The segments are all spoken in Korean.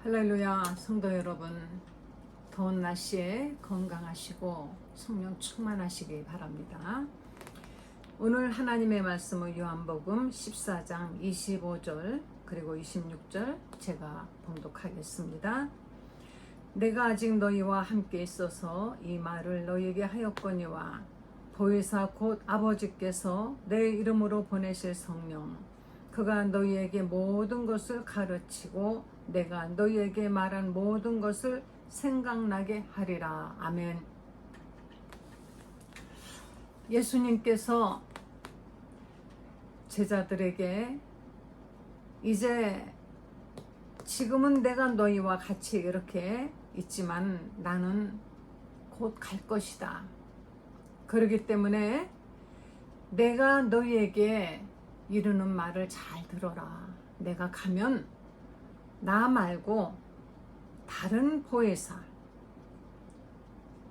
할렐루야. 성도 여러분, 더운 날씨에 건강하시고 성령 충만하시기 바랍니다. 오늘 하나님의 말씀은 요한복음 14장 25절 그리고 26절 제가 봉독하겠습니다. 내가 아직 너희와 함께 있어서 이 말을 너희에게 하였거니와 보혜사 곧 아버지께서 내 이름으로 보내실 성령 그가 너희에게 모든 것을 가르치고 내가 너희에게 말한 모든 것을 생각나게 하리라. 아멘. 예수님께서 제자들에게 이제 지금은 내가 너희와 같이 이렇게 있지만 나는 곧 갈 것이다. 그렇기 때문에 내가 너희에게 이르는 말을 잘 들어라. 내가 가면 나 말고 다른 보혜사,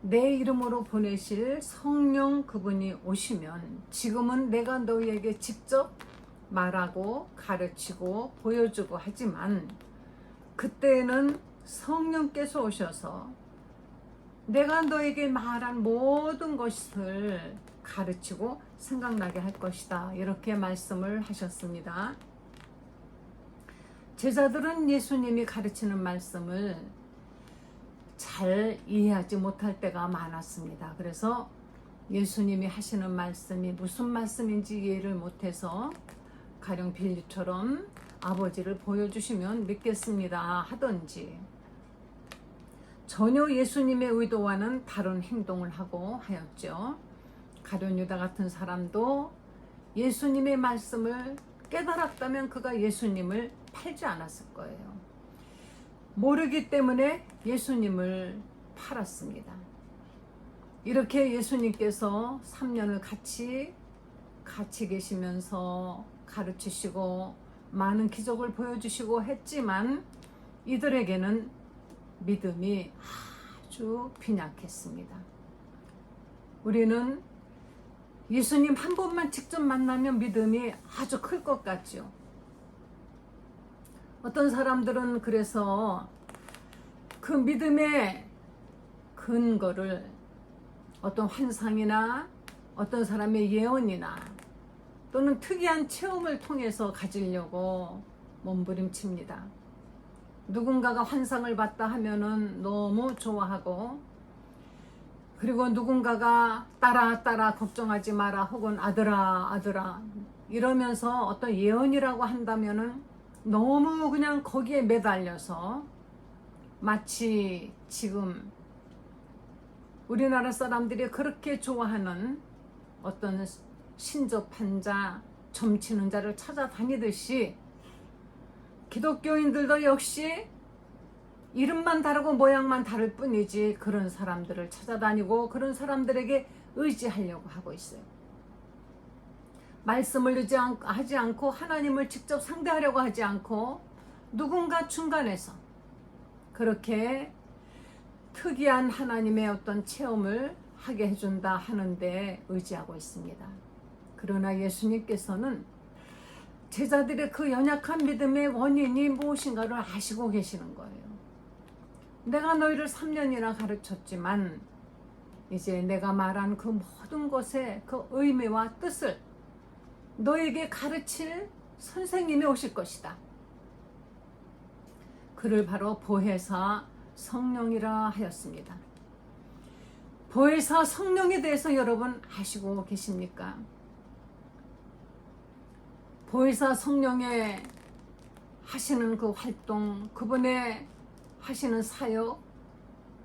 내 이름으로 보내실 성령 그분이 오시면 지금은 내가 너희에게 직접 말하고 가르치고 보여주고 하지만 그때는 성령께서 오셔서 내가 너에게 말한 모든 것을 가르치고 생각나게 할 것이다. 이렇게 말씀을 하셨습니다. 제자들은 예수님이 가르치는 말씀을 잘 이해하지 못할 때가 많았습니다. 그래서 예수님이 하시는 말씀이 무슨 말씀인지 이해를 못해서 가령 빌립처럼 아버지를 보여주시면 믿겠습니다 하던지 전혀 예수님의 의도와는 다른 행동을 하고 하였죠. 가룟 유다 같은 사람도 예수님의 말씀을 깨달았다면 그가 예수님을 팔지 않았을 거예요. 모르기 때문에 예수님을 팔았습니다. 이렇게 예수님께서 3년을 같이 계시면서 가르치시고 많은 기적을 보여주시고 했지만 이들에게는 믿음이 아주 빈약했습니다. 우리는 예수님 한 번만 직접 만나면 믿음이 아주 클 것 같죠. 어떤 사람들은 그래서 그 믿음의 근거를 어떤 환상이나 어떤 사람의 예언이나 또는 특이한 체험을 통해서 가지려고 몸부림칩니다. 누군가가 환상을 봤다 하면은 너무 좋아하고 그리고 누군가가 따라 걱정하지 마라 혹은 아들아 이러면서 어떤 예언이라고 한다면은 너무 그냥 거기에 매달려서 마치 지금 우리나라 사람들이 그렇게 좋아하는 어떤 신접한 자, 점치는 자를 찾아다니듯이 기독교인들도 역시 이름만 다르고 모양만 다를 뿐이지 그런 사람들을 찾아다니고 그런 사람들에게 의지하려고 하고 있어요. 말씀을 하지 않고 하나님을 직접 상대하려고 하지 않고 누군가 중간에서 그렇게 특이한 하나님의 어떤 체험을 하게 해준다 하는데 의지하고 있습니다. 그러나 예수님께서는 제자들의 그 연약한 믿음의 원인이 무엇인가를 아시고 계시는 거예요. 내가 너희를 3년이나 가르쳤지만 이제 내가 말한 그 모든 것의 그 의미와 뜻을 너에게 가르칠 선생님이 오실 것이다. 그를 바로 보혜사 성령이라 하였습니다. 보혜사 성령에 대해서 여러분 아시고 계십니까? 보혜사 성령의 하시는 그 활동, 그분의 하시는 사역,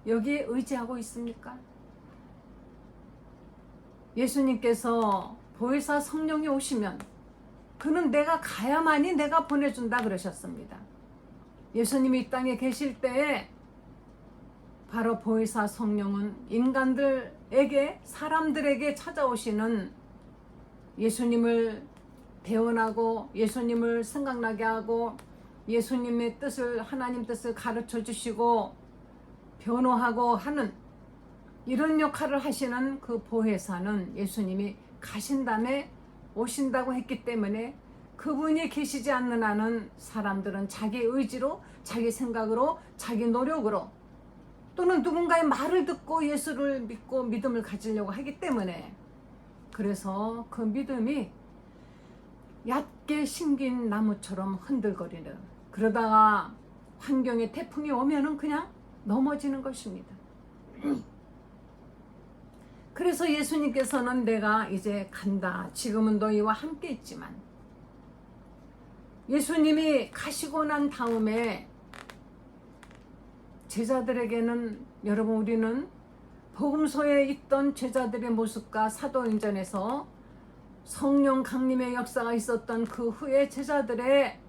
여기에 의지하고 있습니까? 예수님께서 보혜사 성령이 오시면 그는 내가 가야만이 내가 보내준다 그러셨습니다. 예수님이 이 땅에 계실 때에 바로 보혜사 성령은 인간들에게 사람들에게 찾아오시는 예수님을 대언하고 예수님을 생각나게 하고 예수님의 뜻을 하나님 뜻을 가르쳐 주시고 변호하고 하는 이런 역할을 하시는 그 보혜사는 예수님이 가신 다음에 오신다고 했기 때문에 그분이 계시지 않는 한은 사람들은 자기 의지로, 자기 생각으로, 자기 노력으로 또는 누군가의 말을 듣고 예수를 믿고 믿음을 가지려고 하기 때문에, 그래서 그 믿음이 얕게 심긴 나무처럼 흔들거리는, 그러다가 환경에 태풍이 오면은 그냥 넘어지는 것입니다. 그래서 예수님께서는 내가 이제 간다, 지금은 너희와 함께 있지만, 예수님이 가시고 난 다음에 제자들에게는, 여러분 우리는 복음서에 있던 제자들의 모습과 사도행전에서 성령 강림의 역사가 있었던 그 후에 제자들의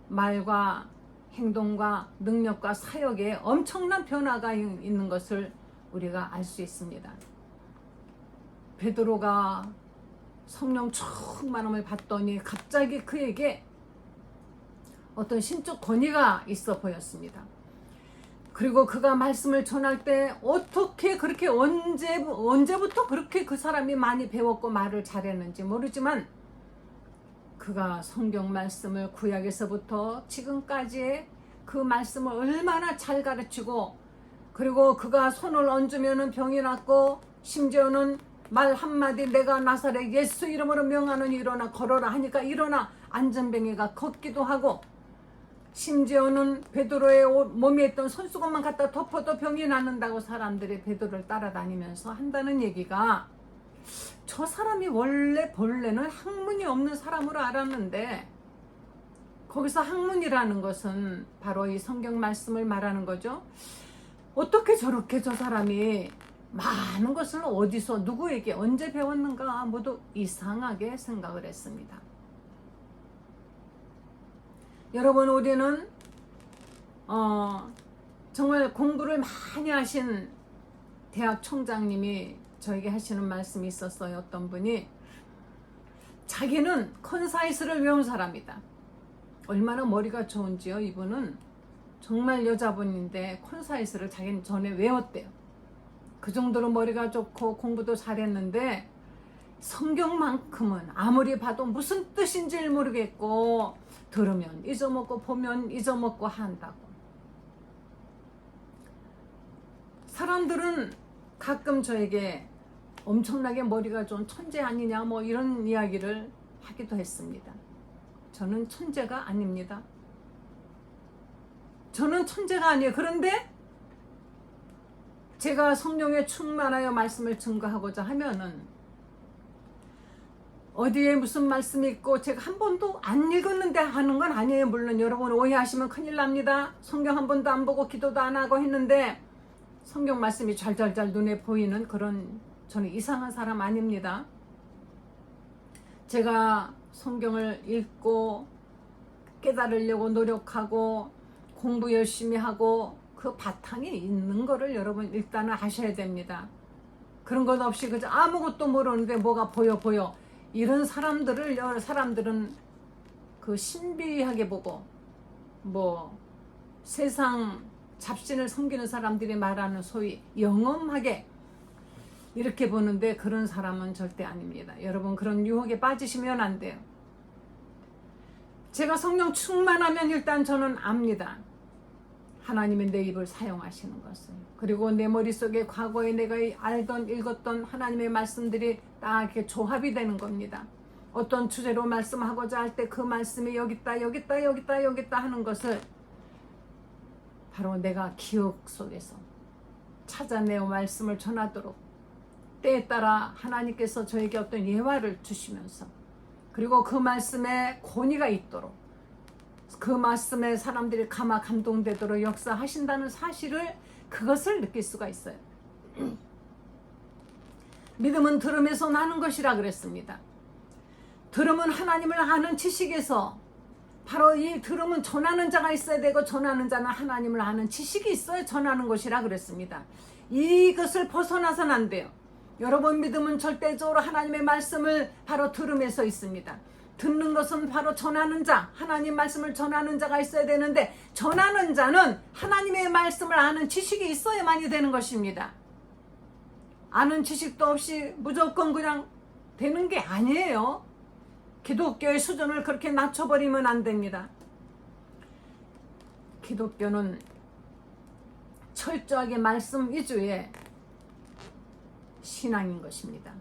말과 행동과 능력과 사역에 엄청난 변화가 있는 것을 우리가 알 수 있습니다. 베드로가 성령 충만함을 받더니 갑자기 그에게 어떤 신적 권위가 있어 보였습니다. 그리고 그가 말씀을 전할 때 어떻게 그렇게 언제부터 그렇게 그 사람이 많이 배웠고 말을 잘했는지 모르지만, 그가 성경 말씀을 구약에서부터 지금까지의 그 말씀을 얼마나 잘 가르치고, 그리고 그가 손을 얹으면 병이 낫고, 심지어는 말 한마디 내가 나사렛 예수 이름으로 명하노니 일어나 걸어라 하니까 일어나 안전뱅이가 걷기도 하고, 심지어는 베드로의 몸에 있던 손수건만 갖다 덮어도 병이 낫는다고 사람들이 베드로를 따라다니면서 한다는 얘기가, 저 사람이 본래는 학문이 없는 사람으로 알았는데, 거기서 학문이라는 것은 바로 이 성경 말씀을 말하는 거죠. 어떻게 저렇게 저 사람이 많은 것을 어디서 누구에게 언제 배웠는가 모두 이상하게 생각을 했습니다. 여러분, 우리는 정말 공부를 많이 하신 대학 총장님이 저에게 하시는 말씀이 있었어요. 어떤 분이 자기는 컨사이스를 외운 사람이다. 얼마나 머리가 좋은지요. 이분은 정말 여자분인데 컨사이스를 자기는 전에 외웠대요. 그 정도로 머리가 좋고 공부도 잘했는데 성경만큼은 아무리 봐도 무슨 뜻인지 모르겠고, 들으면 잊어먹고 보면 잊어먹고 한다고. 사람들은 가끔 저에게 엄청나게 머리가 좋은 천재 아니냐 뭐 이런 이야기를 하기도 했습니다. 저는 천재가 아닙니다. 저는 천재가 아니에요. 그런데 제가 성령에 충만하여 말씀을 증거하고자 하면은 어디에 무슨 말씀이 있고 제가 한 번도 안 읽었는데 하는 건 아니에요. 물론 여러분 오해하시면 큰일 납니다. 성경 한 번도 안 보고 기도도 안 하고 했는데 성경 말씀이 잘잘잘 눈에 보이는 그런, 저는 이상한 사람 아닙니다. 제가 성경을 읽고 깨달으려고 노력하고 공부 열심히 하고 그 바탕이 있는 거를 여러분 일단은 아셔야 됩니다. 그런 것 없이 그저 아무것도 모르는데 뭐가 보여 이런 사람들은 그 신비하게 보고 뭐 세상 잡신을 섬기는 사람들이 말하는 소위 영험하게 이렇게 보는데, 그런 사람은 절대 아닙니다. 여러분, 그런 유혹에 빠지시면 안 돼요. 제가 성령 충만하면 일단 저는 압니다. 하나님이 내 입을 사용하시는 것을. 그리고 내 머릿속에 과거에 내가 알던 읽었던 하나님의 말씀들이 딱 이렇게 조합이 되는 겁니다. 어떤 주제로 말씀하고자 할 때 그 말씀이 여기 있다 하는 것을 바로 내가 기억 속에서 찾아내어 말씀을 전하도록, 때에 따라 하나님께서 저에게 어떤 예화를 주시면서, 그리고 그 말씀에 권위가 있도록, 그 말씀에 사람들이 감동되도록 역사하신다는 사실을, 그것을 느낄 수가 있어요. 믿음은 들음에서 나는 것이라 그랬습니다. 들음은 하나님을 아는 지식에서, 바로 이 들음은 전하는 자가 있어야 되고, 전하는 자는 하나님을 아는 지식이 있어야 전하는 것이라 그랬습니다. 이것을 벗어나서는 안 돼요. 여러분, 믿음은 절대적으로 하나님의 말씀을 바로 들음에서 있습니다. 듣는 것은 바로 전하는 자, 하나님 말씀을 전하는 자가 있어야 되는데, 전하는 자는 하나님의 말씀을 아는 지식이 있어야만이 되는 것입니다. 아는 지식도 없이 무조건 그냥 되는 게 아니에요. 기독교의 수준을 그렇게 낮춰버리면 안 됩니다. 기독교는 철저하게 말씀 위주의 신앙인 것입니다.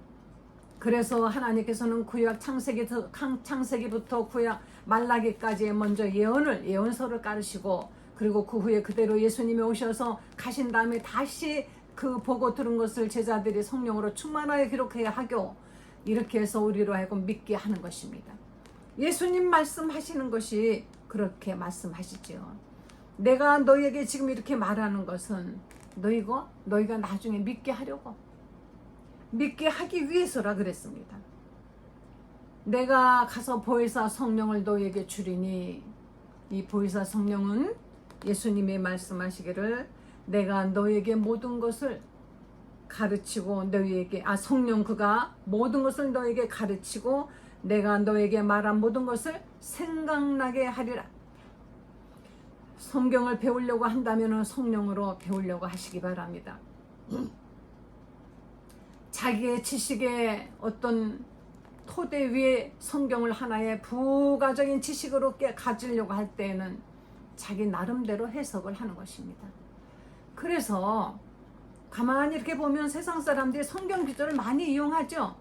그래서 하나님께서는 구약 창세기부터 구약 말라기까지 먼저 예언서를 깔으시고, 그리고 그 후에 그대로 예수님이 오셔서 가신 다음에 다시 그 보고 들은 것을 제자들이 성령으로 충만하게 기록해야 하고, 이렇게 해서 우리로 하여금 믿게 하는 것입니다. 예수님 말씀하시는 것이 그렇게 말씀하시지요. 내가 너희에게 지금 이렇게 말하는 것은 너희가 나중에 믿게 하려고, 믿게 하기 위해서라 그랬습니다. 내가 가서 보혜사 성령을 너희에게 주리니, 이 보혜사 성령은 예수님이 말씀하시기를 내가 너희에게 모든 것을 가르치고 성령 그가 모든 것을 너희에게 가르치고 내가 너희에게 말한 모든 것을 생각나게 하리라. 성경을 배우려고 한다면 성령으로 배우려고 하시기 바랍니다. 자기의 지식의 어떤 토대 위에 성경을 하나의 부가적인 지식으로 가지려고 할 때에는 자기 나름대로 해석을 하는 것입니다. 그래서 가만히 이렇게 보면 세상 사람들이 성경 기조를 많이 이용하죠.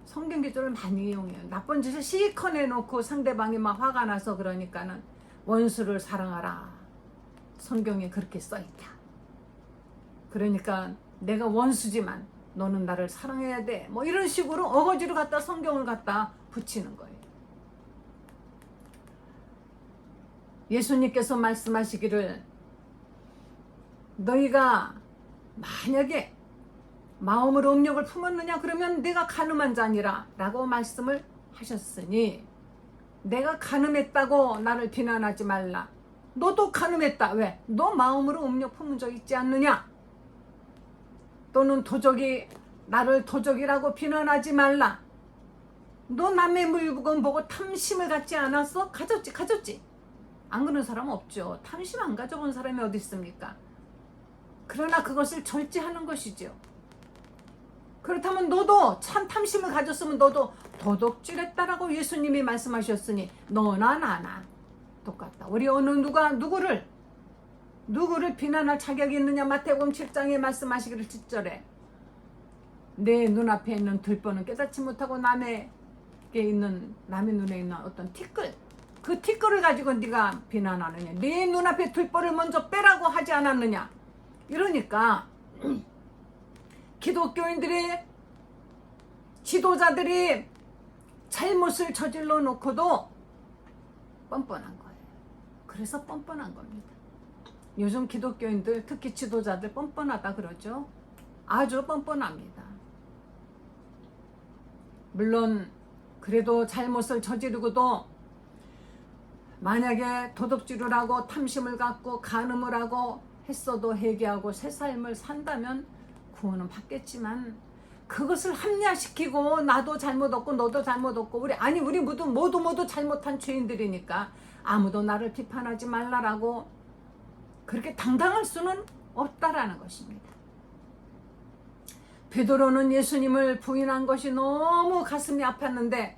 성경 기조를 많이 이용해요. 나쁜 짓을 실컷 내놓고 상대방이 막 화가 나서 그러니까는 원수를 사랑하라. 성경에 그렇게 써있다. 그러니까 내가 원수지만 너는 나를 사랑해야 돼. 뭐 이런 식으로 어거지로 갖다 성경을 갖다 붙이는 거예요. 예수님께서 말씀하시기를 너희가 만약에 마음으로 음욕을 품었느냐 그러면 내가 간음한 자니라 라고 말씀을 하셨으니, 내가 간음했다고 나를 비난하지 말라. 너도 간음했다. 왜? 너 마음으로 음욕 품은 적 있지 않느냐? 또는 나를 도적이라고 비난하지 말라. 너 남의 물건 보고 탐심을 갖지 않았어? 가졌지. 안 그런 사람 없죠. 탐심 안 가져본 사람이 어디 있습니까? 그러나 그것을 절제하는 것이죠. 그렇다면 너도 참 탐심을 가졌으면 너도 도둑질했다라고 예수님이 말씀하셨으니 너나 나나 똑같다. 우리 어느 누구를 비난할 자격이 있느냐? 마태복음 7장에 말씀하시기를 7절에 내 눈앞에 있는 들보는 깨닫지 못하고 남의 눈에 있는 어떤 티끌, 그 티끌을 가지고 네가 비난하느냐? 네 눈앞에 들보를 먼저 빼라고 하지 않았느냐? 이러니까 기독교인들이, 지도자들이 잘못을 저질러 놓고도 뻔뻔한 거예요. 그래서 뻔뻔한 겁니다. 요즘 기독교인들, 특히 지도자들 뻔뻔하다 그러죠. 아주 뻔뻔합니다. 물론 그래도 잘못을 저지르고도 만약에 도둑질을 하고 탐심을 갖고 간음을 하고 했어도 회개하고 새 삶을 산다면 구원은 받겠지만, 그것을 합리화시키고 나도 잘못 없고 너도 잘못 없고 우리 모두 잘못한 죄인들이니까 아무도 나를 비판하지 말라라고 그렇게 당당할 수는 없다라는 것입니다. 베드로는 예수님을 부인한 것이 너무 가슴이 아팠는데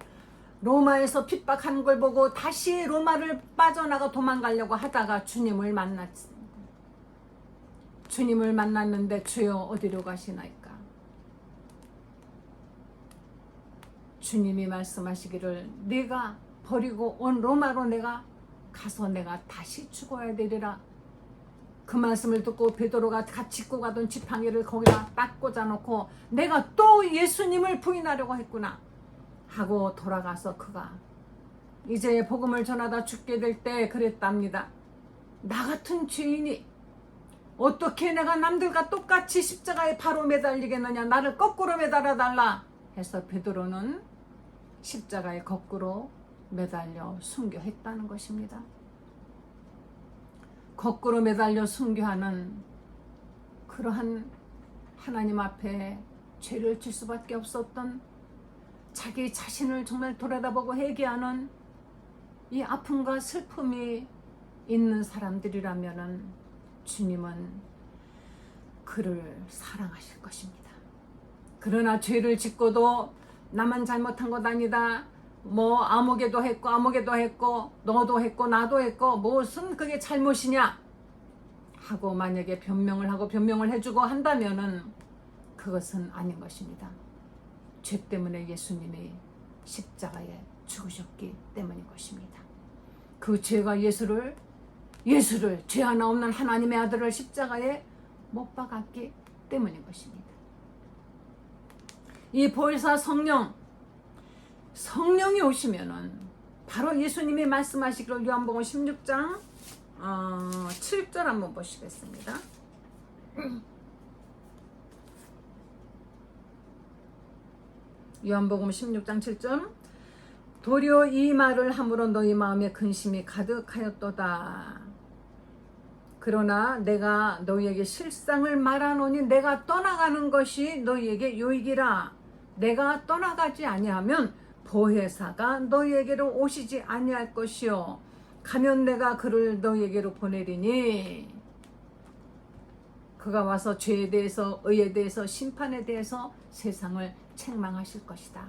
로마에서 핍박한 걸 보고 다시 로마를 빠져나가 도망가려고 하다가 주님을 만났습니다. 주님을 만났는데 주여 어디로 가시나이까? 주님이 말씀하시기를 네가 버리고 온 로마로 내가 가서 내가 다시 죽어야 되리라. 그 말씀을 듣고 베드로가 같이 입고 가던 지팡이를 거기다 딱 꽂아놓고 내가 또 예수님을 부인하려고 했구나 하고 돌아가서 그가 이제 복음을 전하다 죽게 될 때 그랬답니다. 나 같은 죄인이 어떻게 내가 남들과 똑같이 십자가에 바로 매달리겠느냐? 나를 거꾸로 매달아 달라 해서 베드로는 십자가에 거꾸로 매달려 순교했다는 것입니다. 거꾸로 매달려 순교하는 그러한 하나님 앞에 죄를 질 수밖에 없었던, 자기 자신을 정말 돌아다보고 회개하는 이 아픔과 슬픔이 있는 사람들이라면은 주님은 그를 사랑하실 것입니다. 그러나 죄를 짓고도 나만 잘못한 것 아니다, 뭐 아무개도 했고 너도 했고 나도 했고 무슨 그게 잘못이냐 하고 만약에 변명을 해주고 한다면은 그것은 아닌 것입니다. 죄 때문에 예수님이 십자가에 죽으셨기 때문인 것입니다. 그 죄가 예수를 죄 하나 없는 하나님의 아들을 십자가에 못 박았기 때문인 것입니다. 이 보혜사 성령이 오시면은 바로 예수님이 말씀하시기를 요한복음 16장 7절 한번 보시겠습니다. 요한복음 16장 7절 도리어 이 말을 함으로 너희 마음에 근심이 가득하였도다. 그러나 내가 너희에게 실상을 말하노니 내가 떠나가는 것이 너희에게 유익이라. 내가 떠나가지 아니하면 보혜사가 너희에게로 오시지 아니할 것이요 가면 내가 그를 너희에게로 보내리니 그가 와서 죄에 대해서 의에 대해서 심판에 대해서 세상을 책망하실 것이다.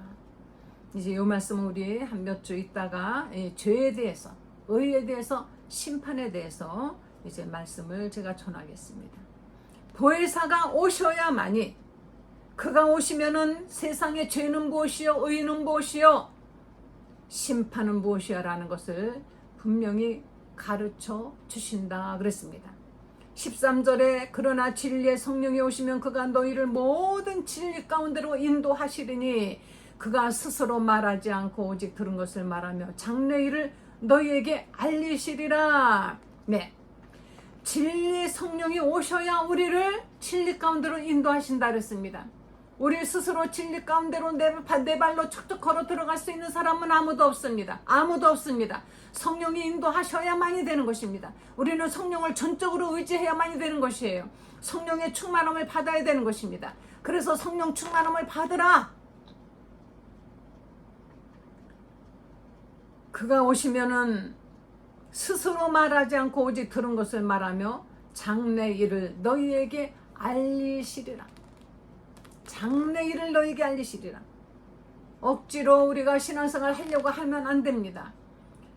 이제 이 말씀은 우리 한 몇 주 있다가 죄에 대해서 의에 대해서 심판에 대해서 이제 말씀을 제가 전하겠습니다. 보혜사가 오셔야만이 그가 오시면은 세상의 죄는 무엇이요 의는 무엇이요 심판은 무엇이요 라는 것을 분명히 가르쳐 주신다 그랬습니다. 13절에 그러나 진리의 성령이 오시면 그가 너희를 모든 진리 가운데로 인도하시리니 그가 스스로 말하지 않고 오직 들은 것을 말하며 장래일을 너희에게 알리시리라. 네, 진리의 성령이 오셔야 우리를 진리 가운데로 인도하신다 그랬습니다. 우리 스스로 진리 가운데로 내 발로 툭툭 걸어 들어갈 수 있는 사람은 아무도 없습니다. 아무도 없습니다. 성령이 인도하셔야만이 되는 것입니다. 우리는 성령을 전적으로 의지해야만이 되는 것이에요. 성령의 충만함을 받아야 되는 것입니다. 그래서 성령 충만함을 받으라. 그가 오시면은 스스로 말하지 않고 오직 들은 것을 말하며 장래일을 너희에게 알리시리라. 장래일을 너희에게 알리시리라. 억지로 우리가 신앙생활 하려고 하면 안 됩니다.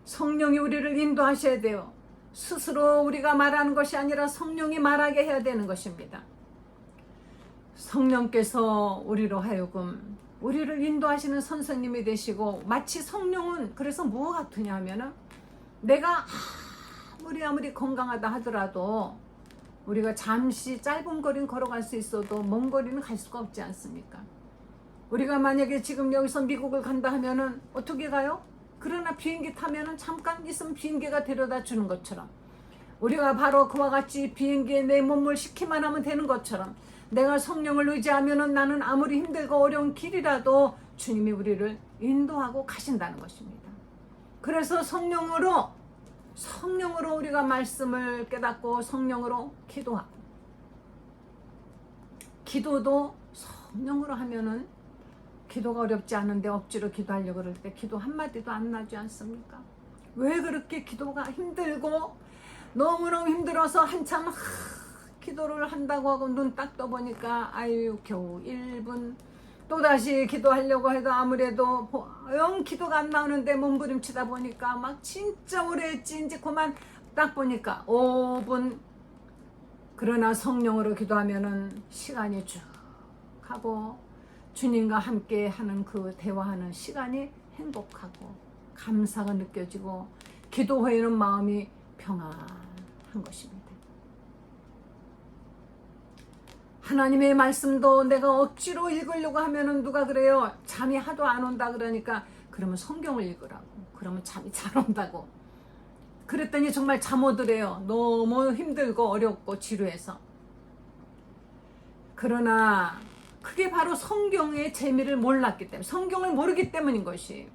성령이 우리를 인도하셔야 돼요. 스스로 우리가 말하는 것이 아니라 성령이 말하게 해야 되는 것입니다. 성령께서 우리로 하여금 우리를 인도하시는 선생님이 되시고 마치 성령은 그래서 뭐 같으냐 하면은 내가 아무리 건강하다 하더라도 우리가 잠시 짧은 거리는 걸어갈 수 있어도 먼 거리는 갈 수가 없지 않습니까? 우리가 만약에 지금 여기서 미국을 간다 하면은 어떻게 가요? 그러나 비행기 타면은 잠깐 있으면 비행기가 데려다 주는 것처럼 우리가 바로 그와 같이 비행기에 내 몸을 싣기만 하면 되는 것처럼 내가 성령을 의지하면은 나는 아무리 힘들고 어려운 길이라도 주님이 우리를 인도하고 가신다는 것입니다. 그래서 성령으로 우리가 말씀을 깨닫고 성령으로 기도하고 기도도 성령으로 하면은 기도가 어렵지 않은데 억지로 기도하려고 그럴 때 기도 한마디도 안 나지 않습니까? 왜 그렇게 기도가 힘들고 너무너무 힘들어서 한참 기도를 한다고 하고 눈 딱 떠보니까 아유 겨우 1분 또다시 기도하려고 해도 아무래도 영 기도가 안 나오는데 몸부림치다 보니까 막 진짜 오래 했지 이제 그만 딱 보니까 5분. 그러나 성령으로 기도하면은 시간이 쭉 하고 주님과 함께 하는 그 대화하는 시간이 행복하고 감사가 느껴지고 기도 후에는 마음이 평안한 것입니다. 하나님의 말씀도 내가 억지로 읽으려고 하면은 누가 그래요? 잠이 하도 안 온다 그러니까 그러면 성경을 읽으라고. 그러면 잠이 잘 온다고. 그랬더니 정말 잠 오더래요. 너무 힘들고 어렵고 지루해서. 그러나 그게 바로 성경의 재미를 몰랐기 때문에 성경을 모르기 때문인 것이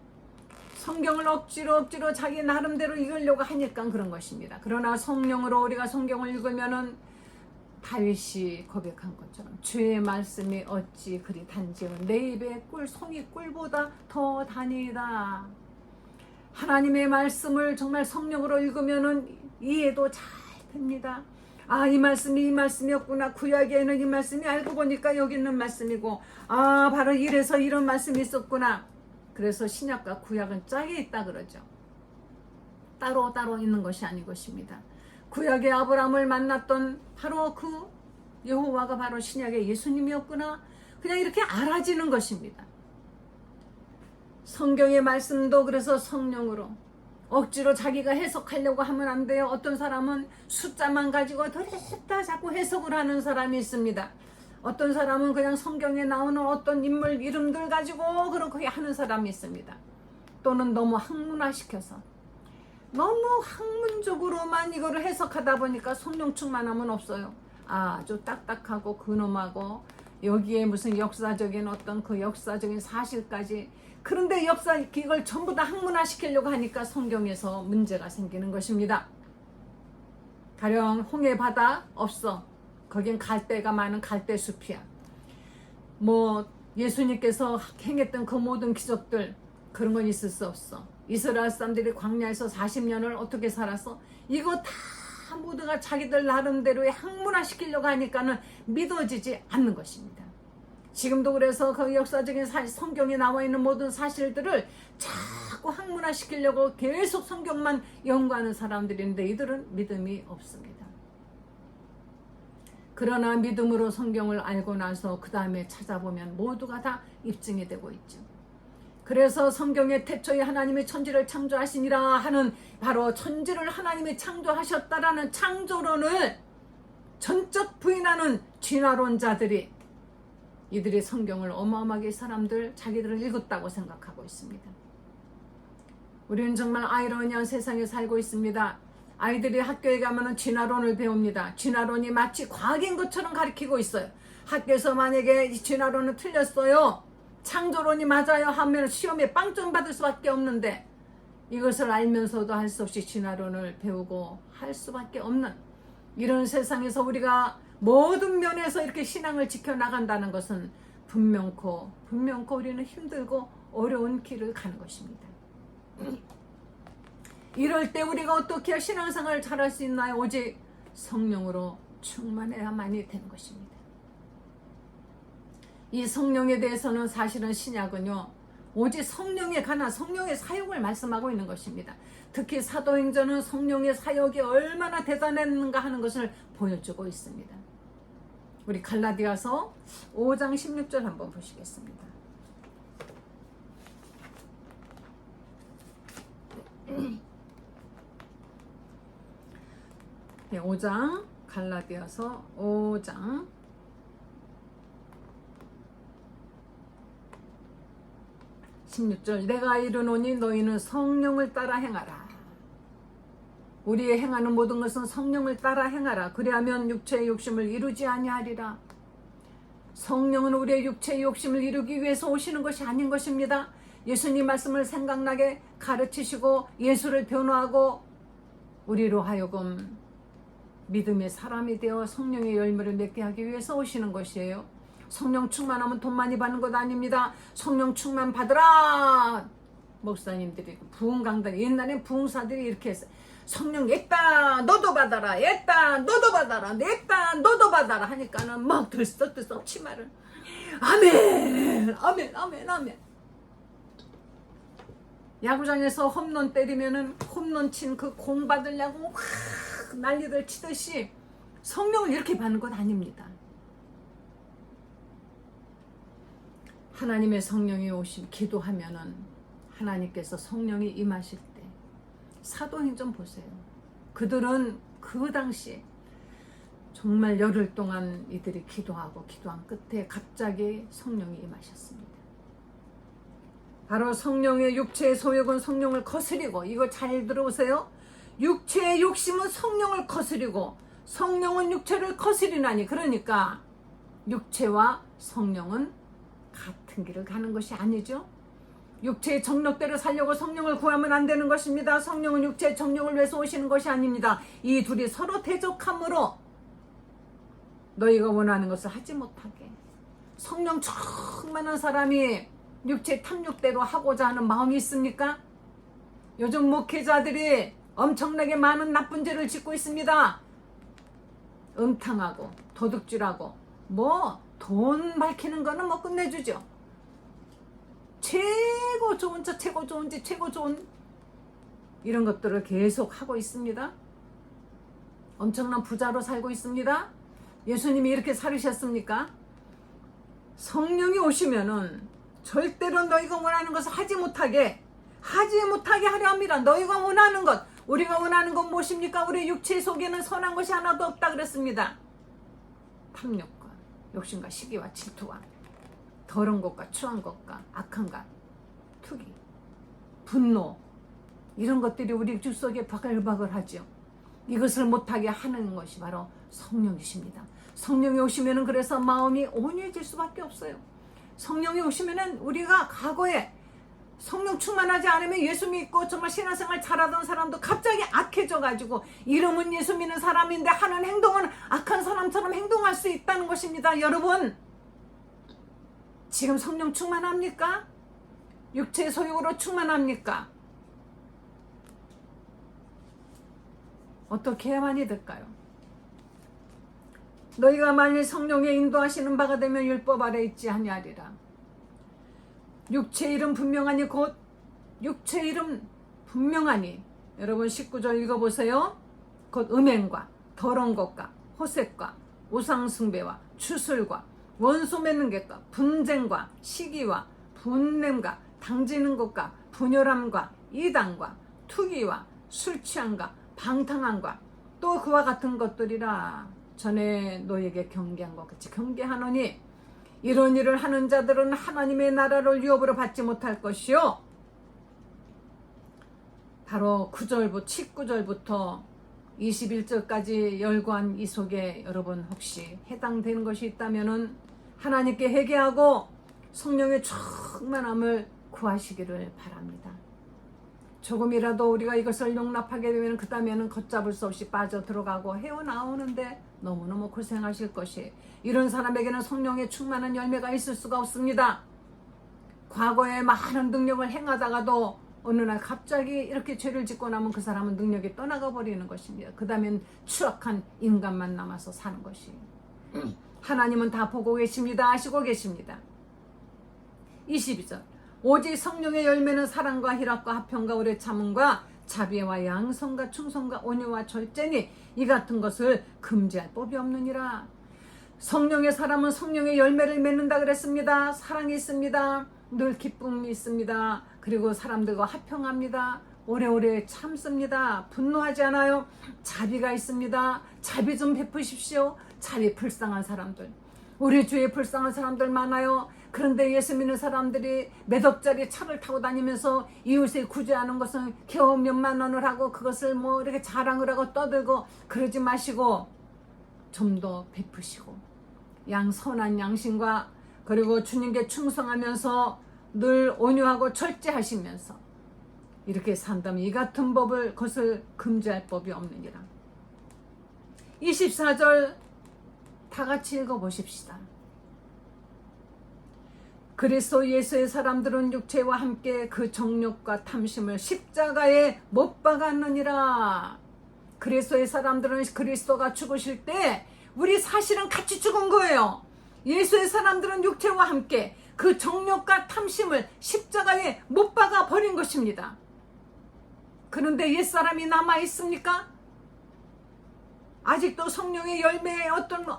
성경을 억지로 자기 나름대로 읽으려고 하니까 그런 것입니다. 그러나 성령으로 우리가 성경을 읽으면은 다윗이 고백한 것처럼 주의 말씀이 어찌 그리 단지요 내 입에 송이 꿀보다 더 다니이다. 하나님의 말씀을 정말 성령으로 읽으면은 이해도 잘 됩니다. 아, 이 말씀이었구나. 구약에는 이 말씀이 알고 보니까 여기 있는 말씀이고 바로 이래서 이런 말씀이 있었구나. 그래서 신약과 구약은 짝에 있다 그러죠. 따로 있는 것이 아닌 것입니다. 구약의 아브라함을 만났던 바로 그 여호와가 바로 신약의 예수님이었구나. 그냥 이렇게 알아지는 것입니다. 성경의 말씀도 그래서 성령으로 억지로 자기가 해석하려고 하면 안 돼요. 어떤 사람은 숫자만 가지고 더랬다 자꾸 해석을 하는 사람이 있습니다. 어떤 사람은 그냥 성경에 나오는 어떤 인물 이름들 가지고 그렇게 하는 사람이 있습니다. 또는 너무 학문화시켜서 너무 학문적으로만 이거를 해석하다 보니까 성령 충만함은 없어요. 아주 딱딱하고 근엄하고 여기에 무슨 역사적인 어떤 그 역사적인 사실까지, 그런데 이걸 전부 다 학문화시키려고 하니까 성경에서 문제가 생기는 것입니다. 가령 홍해 바다 없어. 거긴 갈대가 많은 갈대숲이야. 뭐 예수님께서 행했던 그 모든 기적들, 그런 건 있을 수 없어. 이스라엘 사람들이 광야에서 40년을 어떻게 살았어? 이거 다 모두가 자기들 나름대로의 학문화시키려고 하니까는 믿어지지 않는 것입니다. 지금도 그래서 그 역사적인 성경에 나와 있는 모든 사실들을 자꾸 학문화시키려고 계속 성경만 연구하는 사람들인데 이들은 믿음이 없습니다. 그러나 믿음으로 성경을 알고 나서 그 다음에 찾아보면 모두가 다 입증이 되고 있죠. 그래서 성경의 태초에 하나님이 천지를 창조하시니라 하는 바로 천지를 하나님이 창조하셨다라는 창조론을 전적 부인하는 진화론자들이, 이들이 성경을 어마어마하게 자기들을 읽었다고 생각하고 있습니다. 우리는 정말 아이러니한 세상에 살고 있습니다. 아이들이 학교에 가면 진화론을 배웁니다. 진화론이 마치 과학인 것처럼 가르치고 있어요. 학교에서 만약에 이 진화론은 틀렸어요, 창조론이 맞아요 하면 시험에 빵점 받을 수밖에 없는데, 이것을 알면서도 할 수 없이 진화론을 배우고 할 수밖에 없는 이런 세상에서 우리가 모든 면에서 이렇게 신앙을 지켜나간다는 것은 분명코 우리는 힘들고 어려운 길을 가는 것입니다. 이럴 때 우리가 어떻게 신앙생활을 잘할 수 있나요? 오직 성령으로 충만해야만이 되는 것입니다. 이 성령에 대해서는 사실은 신약은요, 오직 성령에 관한 성령의 사역을 말씀하고 있는 것입니다. 특히 사도행전은 성령의 사역이 얼마나 대단했는가 하는 것을 보여주고 있습니다. 우리 갈라디아서 5장 16절 한번 보시겠습니다. 네, 5장 갈라디아서 5장 16절, 내가 이르노니 너희는 성령을 따라 행하라. 우리의 행하는 모든 것은 성령을 따라 행하라. 그리하면 육체의 욕심을 이루지 아니하리라. 성령은 우리의 육체의 욕심을 이루기 위해서 오시는 것이 아닌 것입니다. 예수님 말씀을 생각나게 가르치시고 예수를 변호하고 우리로 하여금 믿음의 사람이 되어 성령의 열매를 맺게 하기 위해서 오시는 것이에요. 성령 충만하면 돈 많이 받는 것 아닙니다. 성령 충만 받으라. 목사님들이 부흥 강단, 옛날엔 부흥사들이 이렇게 했어요. 성령 있다 너도 받아라, 있다 너도 받아라, 있다 너도 받아라 하니까는 막 들썩들썩 치마를 아멘 아멘 아멘 아멘. 야구장에서 홈런 때리면은 홈런 친 그 공 받으려고 확 난리들 치듯이 성령을 이렇게 받는 것 아닙니다. 하나님의 성령이 오신 기도하면은 하나님께서 성령이 임하실 때 사도행전 보세요. 그들은 그 당시에 정말 열흘 동안 이들이 기도한 끝에 갑자기 성령이 임하셨습니다. 바로 성령의 육체의 소욕은 성령을 거스리고, 이거 잘 들어보세요. 육체의 욕심은 성령을 거스리고 성령은 육체를 거스리나니, 그러니까 육체와 성령은 같은 길을 가는 것이 아니죠. 육체의 정욕대로 살려고 성령을 구하면 안 되는 것입니다. 성령은 육체의 정욕을 위해서 오시는 것이 아닙니다. 이 둘이 서로 대적함으로 너희가 원하는 것을 하지 못하게. 성령 충만한 사람이 육체의 탐욕대로 하고자 하는 마음이 있습니까? 요즘 목회자들이 엄청나게 많은 나쁜 죄를 짓고 있습니다. 음탕하고 도둑질하고 뭐 돈 밝히는 거는 뭐 끝내주죠. 최고 좋은 차, 최고 좋은 집, 최고 좋은 이런 것들을 계속 하고 있습니다. 엄청난 부자로 살고 있습니다. 예수님이 이렇게 살으셨습니까? 성령이 오시면은 절대로 너희가 원하는 것을 하지 못하게 하려 합니다. 너희가 원하는 것, 우리가 원하는 건 무엇입니까? 우리 육체 속에는 선한 것이 하나도 없다 그랬습니다. 탐욕과 욕심과 시기와 질투와 더러운 것과 추한 것과 악한 것, 투기, 분노 이런 것들이 우리 주 속에 바글바글하죠. 이것을 못하게 하는 것이 바로 성령이십니다. 성령이 오시면은 그래서 마음이 온유해질 수밖에 없어요. 성령이 오시면은 우리가 과거에 성령 충만하지 않으면 예수 믿고 정말 신앙생활 잘하던 사람도 갑자기 악해져 가지고 이름은 예수 믿는 사람인데 하는 행동은 악한 사람처럼 행동할 수 있다는 것입니다. 여러분, 지금 성령 충만합니까? 육체의 소욕으로 충만합니까? 어떻게 해야만이 될까요? 너희가 만일 성령의 인도하시는 바가 되면 율법 아래 있지 아니하리라. 육체 이름 분명하니 곧 육체 이름 분명하니 여러분 19절 읽어보세요. 곧 음행과 더러운 것과 호색과 우상숭배와 추술과 원수 맺는 것과 분쟁과 시기와 분냄과 당지는 것과 분열함과 이단과 투기와 술취함과 방탕함과 또 그와 같은 것들이라. 전에 너에게 경계한 것 같이 경계하노니 이런 일을 하는 자들은 하나님의 나라를 유업으로 받지 못할 것이요. 바로 19절부터 21절까지 열거한 이 속에 여러분 혹시 해당되는 것이 있다면 하나님께 회개하고 성령의 충만함을 구하시기를 바랍니다. 조금이라도 우리가 이것을 용납하게 되면 그 다음에는 걷잡을 수 없이 빠져 들어가고 헤어나오는데 너무너무 고생하실 것이, 이런 사람에게는 성령의 충만한 열매가 있을 수가 없습니다. 과거에 많은 능력을 행하다가도 어느 날 갑자기 이렇게 죄를 짓고 나면 그 사람은 능력이 떠나가 버리는 것입니다. 그 다음엔 추악한 인간만 남아서 사는 것이. 하나님은 다 보고 계십니다. 아시고 계십니다. 22절 오직 성령의 열매는 사랑과 희락과 화평과 오래 참음과 자비와 양성과 충성과 온유와 절제니 이 같은 것을 금지할 법이 없느니라. 성령의 사람은 성령의 열매를 맺는다 그랬습니다. 사랑이 있습니다. 늘 기쁨이 있습니다. 그리고 사람들과 화평합니다. 오래오래 참습니다. 분노하지 않아요. 자비가 있습니다. 자비 좀 베푸십시오. 자비 불쌍한 사람들, 우리 주위에 불쌍한 사람들 많아요. 그런데 예수 믿는 사람들이 몇 억짜리 차를 타고 다니면서 이웃을 구제하는 것은 겨우 몇만 원을 하고 그것을 뭐 이렇게 자랑을 하고 떠들고 그러지 마시고 좀 더 베푸시고 선한 양심과 그리고 주님께 충성하면서 늘 온유하고 절제하시면서 이렇게 산다면 이 같은 법을 것을 금지할 법이 없느니라. 24절 다 같이 읽어보십시다. 그리스도 예수의 사람들은 육체와 함께 그 정욕과 탐심을 십자가에 못 박았느니라. 그리스도의 사람들은 그리스도가 죽으실 때 우리 사실은 같이 죽은 거예요. 예수의 사람들은 육체와 함께 그 정욕과 탐심을 십자가에 못 박아 버린 것입니다. 그런데 옛사람이 남아 있습니까? 아직도 성령의 열매에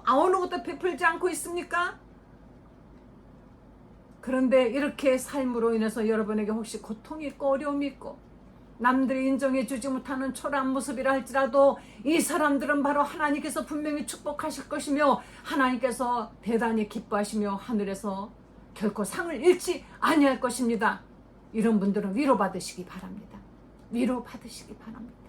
어느 것도 베풀지 않고 있습니까? 그런데 이렇게 삶으로 인해서 여러분에게 혹시 고통이 있고 어려움이 있고 남들이 인정해 주지 못하는 초라한 모습이라 할지라도 이 사람들은 바로 하나님께서 분명히 축복하실 것이며 하나님께서 대단히 기뻐하시며 하늘에서 결코 상을 잃지 아니할 것입니다. 이런 분들은 위로받으시기 바랍니다. 위로받으시기 바랍니다.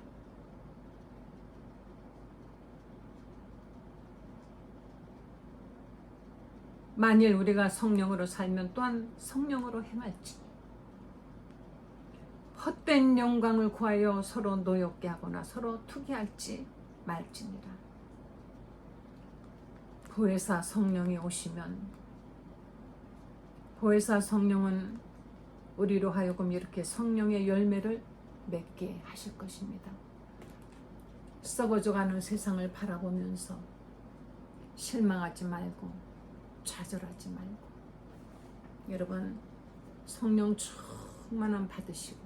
만일 우리가 성령으로 살면 또한 성령으로 행할지 헛된 영광을 구하여 서로 노엽게 하거나 서로 투기할지 말지니라. 보혜사 성령이 오시면 보혜사 성령은 우리로 하여금 이렇게 성령의 열매를 맺게 하실 것입니다. 썩어져가는 세상을 바라보면서 실망하지 말고 좌절하지 말고 여러분 성령 충만함 받으시고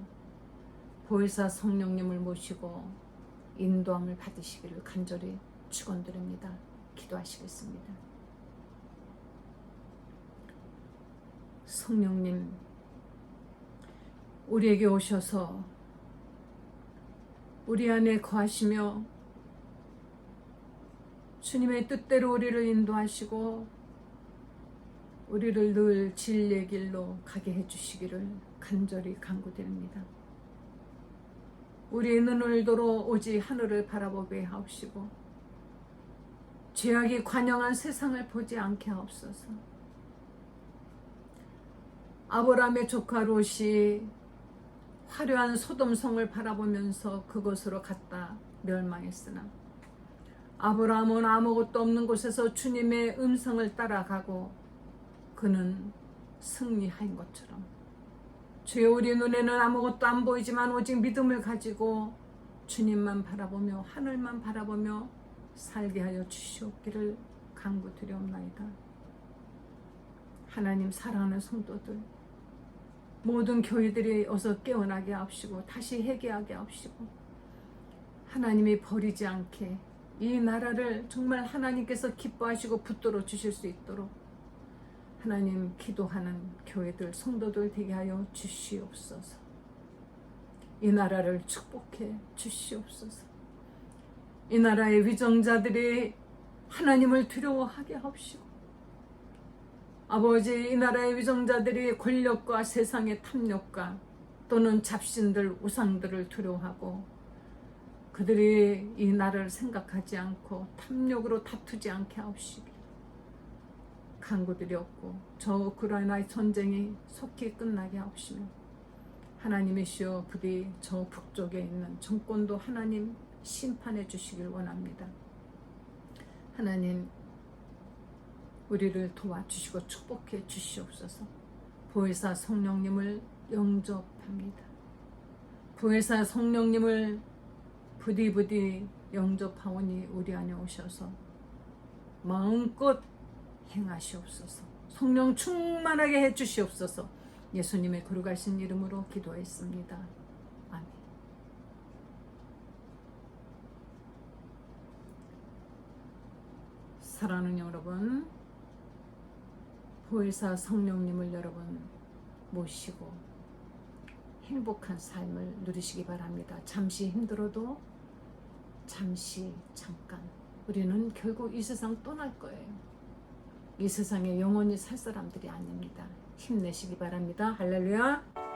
보혜사 성령님을 모시고 인도함을 받으시기를 간절히 축원드립니다. 기도하시겠습니다. 성령님, 우리에게 오셔서 우리 안에 거하시며 주님의 뜻대로 우리를 인도하시고 우리를 늘 진리의 길로 가게 해주시기를 간절히 간구드립니다. 우리의 눈을 들어 오직 하늘을 바라보게 하옵시고 죄악이 관영한 세상을 보지 않게 하옵소서. 아브라함의 조카 롯이 화려한 소돔성을 바라보면서 그곳으로 갔다 멸망했으나 아브라함은 아무것도 없는 곳에서 주님의 음성을 따라가고 그는 승리한 것처럼 주여 우리 눈에는 아무것도 안 보이지만 오직 믿음을 가지고 주님만 바라보며 하늘만 바라보며 살게 하여 주시옵기를 간구드리옵나이다. 하나님 사랑하는 성도들 모든 교회들이 어서 깨어나게 하옵시고 다시 회개하게 하옵시고 하나님이 버리지 않게 이 나라를 정말 하나님께서 기뻐하시고 붙들어 주실 수 있도록 하나님 기도하는 교회들 성도들 되게 하여 주시옵소서. 이 나라를 축복해 주시옵소서. 이 나라의 위정자들이 하나님을 두려워하게 하옵시고 아버지 이 나라의 위정자들이 권력과 세상의 탐욕과 또는 잡신들 우상들을 두려워하고 그들이 이 나라를 생각하지 않고 탐욕으로 다투지 않게 하옵시기 간구드렸고 저 우크라이나의 전쟁이 속히 끝나게 하옵시며 하나님이시여 부디 저 북쪽에 있는 정권도 하나님 심판해 주시길 원합니다. 하나님 우리를 도와주시고 축복해 주시옵소서. 보혜사 성령님을 영접합니다. 보혜사 성령님을 부디 영접하오니 우리 안에 오셔서 마음껏 행하시옵소서. 성령 충만하게 해주시옵소서. 예수님의 거룩하신 이름으로 기도했습니다. 아멘. 사랑하는 여러분, 보혜사 성령님을 여러분 모시고 행복한 삶을 누리시기 바랍니다. 잠시 힘들어도 잠깐 우리는 결국 이 세상 떠날 거예요. 이 세상에 영원히 살 사람들이 아닙니다. 힘내시기 바랍니다. 할렐루야.